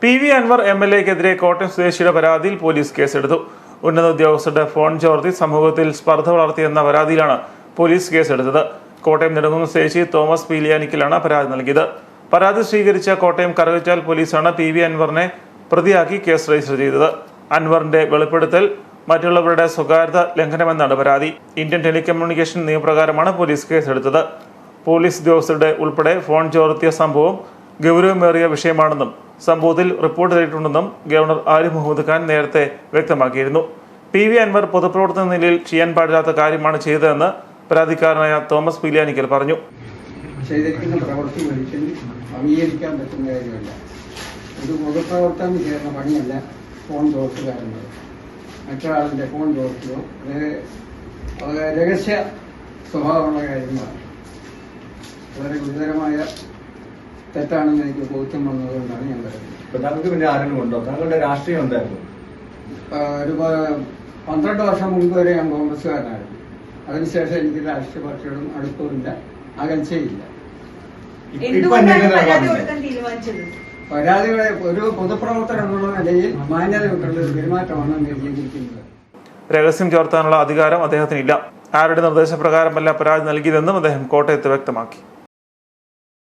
PV Anwar MLA-ക്കെതിരെ Kottayam സ്വദേശിയുടെ പരാതിയിൽ police കേസെടുത്തു. ഉന്നത ഉദ്യോഗസ്ഥരുടെ ഫോൺ ചോർത്തി സമൂഹത്തിൽ സ്പർദ്ധ വളർത്തിയെന്ന പരാതിയിലാണ് പോലീസ് കേസെടുത്തത്. കോട്ടയം നെടുങ്കുന്നം സ്വദേശി തോമസ് പീലിയാനിക്കലാണ് പരാതി നൽകിയത്. പരാതി സ്വീകരിച്ച കോട്ടയം കറുകച്ചാൽ പോലീസാണ് PV അൻവറിനെ പ്രതിയാക്കി കേസ് രജിസ്റ്റർ ചെയ്തത്. അൻവറിന്റെ വെളിപ്പെടുത്തൽ മറ്റുള്ളവരുടെ സ്വകാര്യത ലംഘനമെന്നാണ് പരാതി. ഇന്ത്യൻ ടെലികമ്മ്യൂണിക്കേഷൻ നിയമപ്രകാരമാണ് പോലീസ് കേസെടുത്തത്. പോലീസ് ഉദ്യോഗസ്ഥരുടെ ഉൾപ്പെടെ ഫോൺ ചോർത്തിയ സംഭവം ഗൗരവമേറിയ വിഷയമാണെന്നും സംഭവത്തിൽ റിപ്പോർട്ട് ചെയ്തിട്ടുണ്ടെന്നും ഗവർണർ ആരിഫ് മുഹമ്മദ് ഖാൻ നേരത്തെ വ്യക്തമാക്കിയിരുന്നു. PV അൻവർ പൊതുപ്രവർത്തന നിലയിൽ ചെയ്യാൻ പാടില്ലാത്ത കാര്യമാണ് ചെയ്തതെന്ന് പരാതിക്കാരനായ തോമസ് പീലിയാനിക്കൽ പറഞ്ഞു. ചെയ്തിരിക്കുന്ന പ്രവൃത്തി ഒരിക്കലും അംഗീകരിക്കാൻ പറ്റുന്ന കാര്യമല്ല. ഒരു പൊതുപ്രവർത്തനം ചെയ്യുന്ന പണിയല്ല ഫോൺ ചോർത്തുക എന്നത്. മറ്റൊരാളിൻ്റെ ഫോൺ ചോർത്തുകയോ അത് രഹസ്യ സ്വഭാവമുള്ള കാര്യങ്ങളാണ്. വളരെ ഗുരുതരമായ തെറ്റാണെന്ന് എനിക്ക് ബോധ്യം വന്നതുകൊണ്ടാണ് ഞാൻ പറയുന്നത്. താങ്കൾക്ക് പിന്നെ ആരെങ്കിലും ഉണ്ടോ? താങ്കളുടെ രാഷ്ട്രീയം എന്തായിരുന്നു? ഒരു 12 വർഷം മുൻപ് വരെ ഞാൻ കോൺഗ്രസ്സുകാരനായിരുന്നു. അതിനുശേഷം എനിക്ക് രാഷ്ട്രീയ പാർട്ടിയോടും അടുപ്പമില്ല, അകൽച്ചയില്ല. പരാതികളെ ഒരു പൊതുപ്രവർത്തനം എന്നുള്ള നിലയിൽ മാന്യതയുള്ള ഒരു പെരുമാറ്റമാണ് ചെയ്തിരിക്കുന്നത്. രഹസ്യം ചോർത്താനുള്ള അധികാരം അദ്ദേഹത്തിനില്ല. ആരുടെ നിർദ്ദേശപ്രകാരമല്ല പരാതി നൽകിയതെന്നും അദ്ദേഹം കോട്ടയത്ത് വ്യക്തമാക്കി.